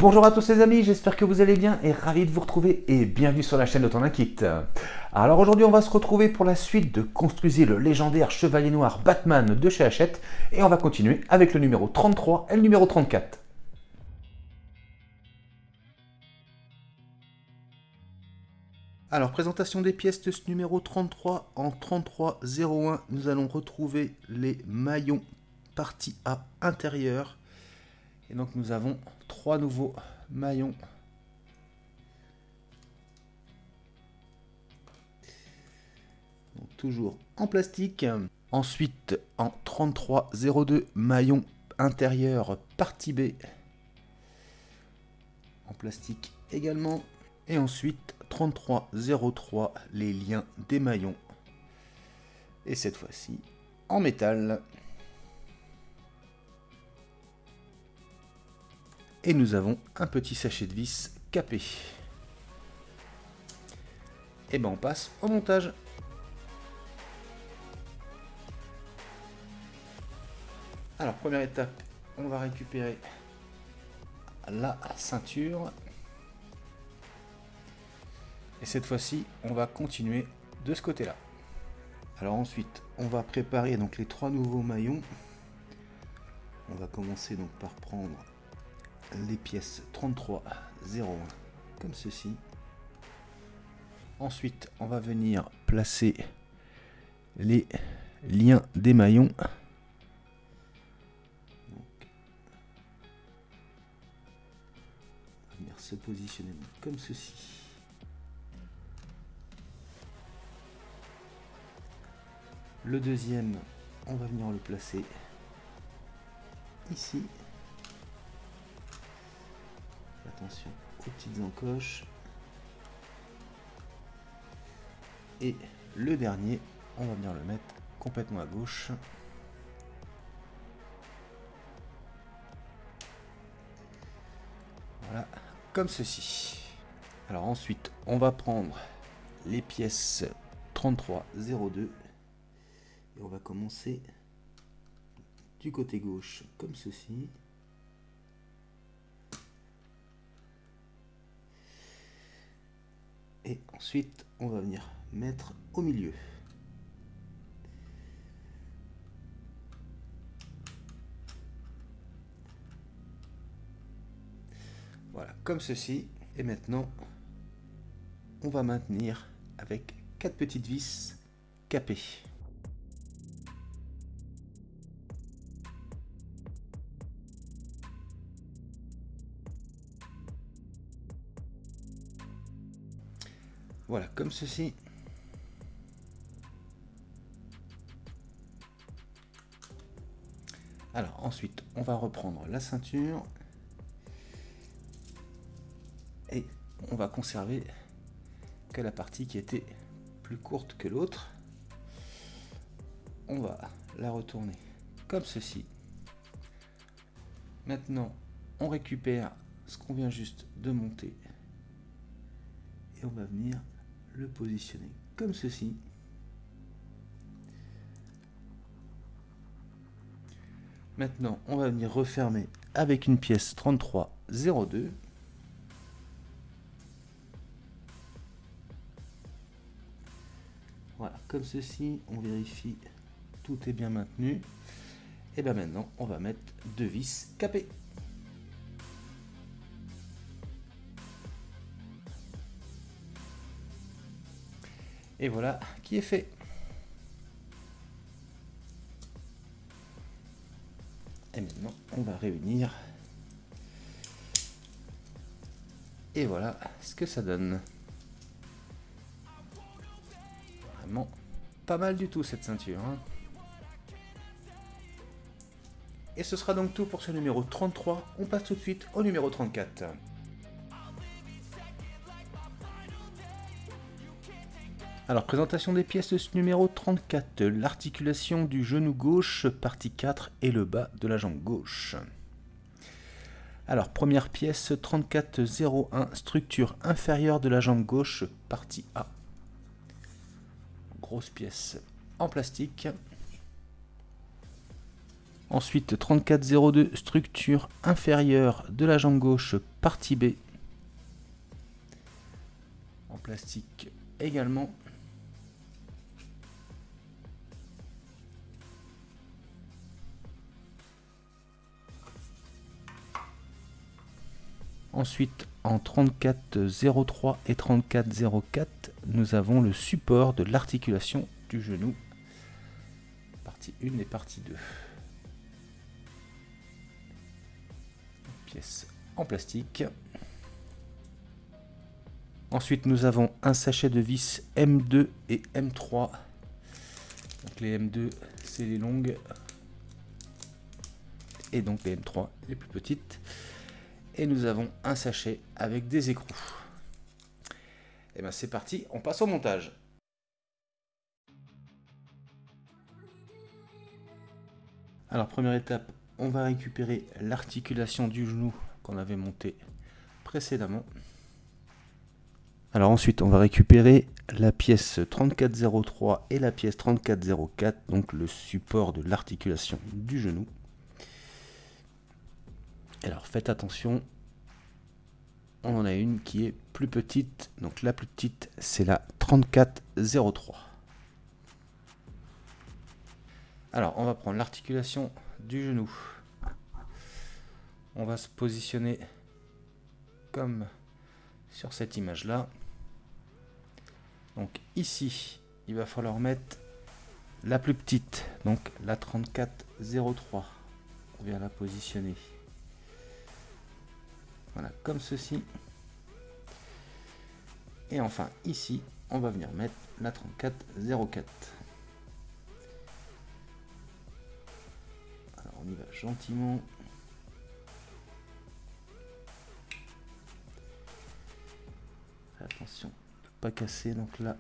Bonjour à tous les amis, j'espère que vous allez bien et ravi de vous retrouver et bienvenue sur la chaîne de Ton Kit. Alors aujourd'hui on va se retrouver pour la suite de Construisez le légendaire Chevalier Noir Batman de chez Hachette et on va continuer avec le numéro 33 et le numéro 34. Alors présentation des pièces de ce numéro 33, en 3301 nous allons retrouver les maillons partie A intérieure. Et donc nous avons 3 nouveaux maillons. Donc, toujours en plastique. Ensuite en 3302 maillon intérieur partie B. En plastique également. Et ensuite 3303 les liens des maillons. Et cette fois-ci en métal. Et nous avons un petit sachet de vis capé. Et ben on passe au montage. Alors première étape, on va récupérer la ceinture. Et cette fois-ci, on va continuer de ce côté-là. Alors ensuite, on va préparer donc les 3 nouveaux maillons. On va commencer donc par prendre les pièces 3301 comme ceci. Ensuite on va venir placer les liens des maillons. Donc, on va venir se positionner comme ceci. Le deuxième, on va venir le placer ici. Attention aux petites encoches. Et le dernier, on va venir le mettre complètement à gauche. Voilà, comme ceci. Alors ensuite, on va prendre les pièces 3302 et on va commencer du côté gauche comme ceci. Et ensuite, on va venir mettre au milieu. Voilà, comme ceci. Et maintenant, on va maintenir avec 4 petites vis capées. Voilà, comme ceci. Alors ensuite, on va reprendre la ceinture. Et on va conserver que la partie qui était plus courte que l'autre. On va la retourner comme ceci. Maintenant, on récupère ce qu'on vient juste de monter. Et on va venir le positionner comme ceci. Maintenant, on va venir refermer avec une pièce 3302. Voilà, comme ceci, on vérifie tout est bien maintenu. Et bien maintenant, on va mettre 2 vis capées. Et voilà qui est fait. Et maintenant, on va réunir. Et voilà ce que ça donne. Vraiment pas mal du tout cette ceinture. Hein. Et ce sera donc tout pour ce numéro 33. On passe tout de suite au numéro 34. Alors, présentation des pièces de ce numéro 34, l'articulation du genou gauche, partie 4, et le bas de la jambe gauche. Alors, première pièce, 3401, structure inférieure de la jambe gauche, partie A. Grosse pièce en plastique. Ensuite, 3402, structure inférieure de la jambe gauche, partie partie B. En plastique également. Ensuite, en 34,03 et 34,04, nous avons le support de l'articulation du genou. Partie 1 et partie 2. Pièce en plastique. Ensuite, nous avons un sachet de vis M2 et M3. Donc les M2, c'est les longues. Et donc les M3, les plus petites. Et nous avons un sachet avec des écrous. Et bien c'est parti, on passe au montage. Alors première étape, on va récupérer l'articulation du genou qu'on avait monté précédemment. Alors ensuite on va récupérer la pièce 3403 et la pièce 3404, donc le support de l'articulation du genou. Alors faites attention, on en a une qui est plus petite, donc la plus petite c'est la 3403. Alors on va prendre l'articulation du genou, on va se positionner comme sur cette image là. Donc ici il va falloir mettre la plus petite, donc la 3403, on vient la positionner. Voilà, comme ceci. Et enfin, ici, on va venir mettre la 3404. Alors, on y va gentiment. Attention, de pas casser. Donc là,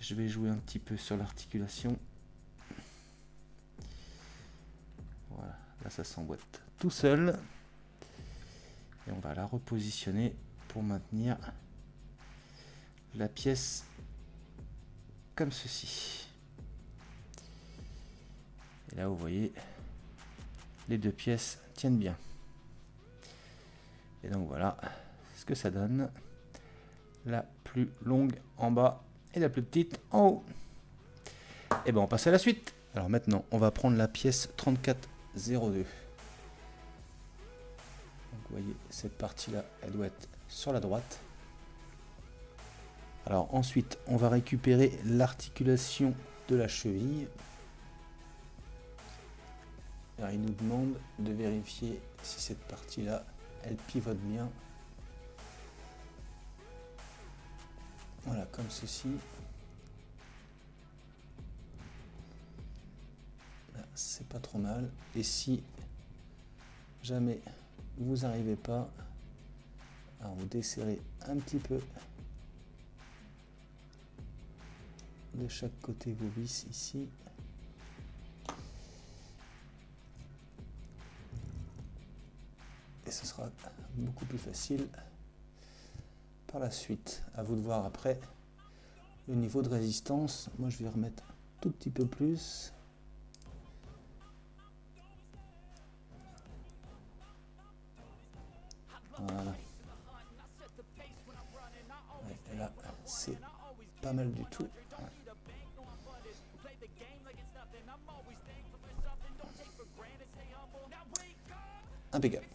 je vais jouer un petit peu sur l'articulation. Voilà, là, ça s'emboîte tout seul. Et on va la repositionner pour maintenir la pièce comme ceci. Et là vous voyez, les deux pièces tiennent bien. Et donc voilà ce que ça donne. La plus longue en bas et la plus petite en haut. Et ben on passe à la suite. Alors maintenant on va prendre la pièce 3402. Vous voyez, cette partie-là, elle doit être sur la droite. Alors ensuite, on va récupérer l'articulation de la cheville. Alors, il nous demande de vérifier si cette partie-là, elle pivote bien. Voilà, comme ceci. Là, c'est pas trop mal. Et si jamais vous n'arrivez pas, alors vous desserrez un petit peu de chaque côté vos vis ici. Et ce sera beaucoup plus facile par la suite. À vous de voir après le niveau de résistance. Moi je vais remettre un tout petit peu plus. Voilà. Ouais, là, c'est pas mal du tout. Impeccable.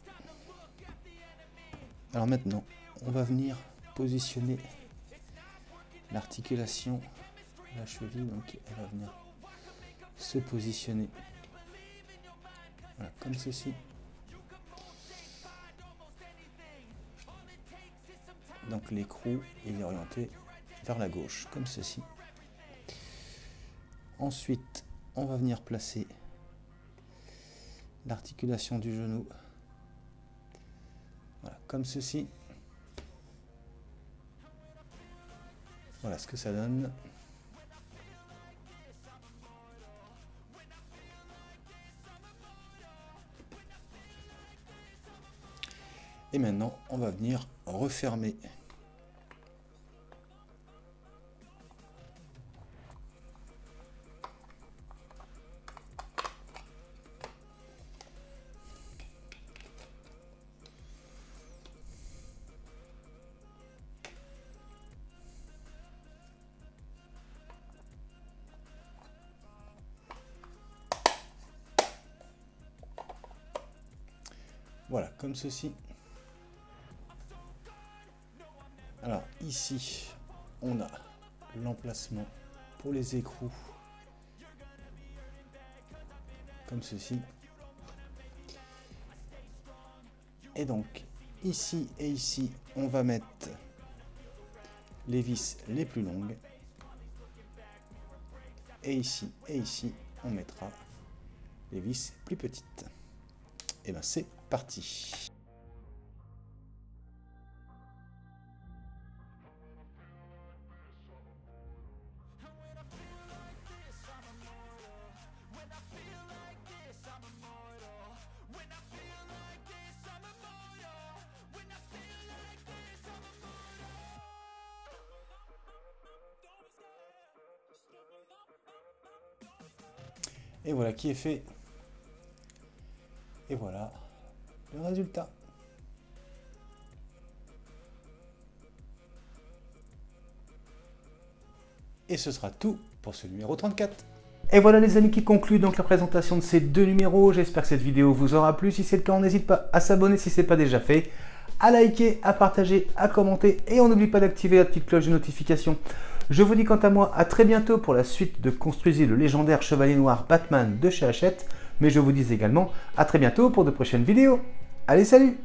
Alors maintenant, on va venir positionner l'articulation de la cheville. Donc elle va venir se positionner. Voilà, comme ceci. Donc l'écrou il est orienté vers la gauche, comme ceci. Ensuite, on va venir placer l'articulation du genou. Voilà, comme ceci. Voilà ce que ça donne. Et maintenant, on va venir refermer. Voilà, comme ceci. Alors ici, on a l'emplacement pour les écrous, comme ceci. Et donc, ici et ici, on va mettre les vis les plus longues. Et ici, on mettra les vis plus petites. Et bien, c'est parti. Et voilà qui est fait. Et voilà le résultat. Et ce sera tout pour ce numéro 34. Et voilà les amis qui conclut donc la présentation de ces deux numéros. J'espère que cette vidéo vous aura plu. Si c'est le cas, on n'hésite pas à s'abonner si ce n'est pas déjà fait, à liker, à partager, à commenter et on n'oublie pas d'activer la petite cloche de notification. Je vous dis quant à moi à très bientôt pour la suite de Construisez le légendaire Chevalier Noir Batman de chez Hachette. Mais je vous dis également à très bientôt pour de prochaines vidéos. Allez, salut!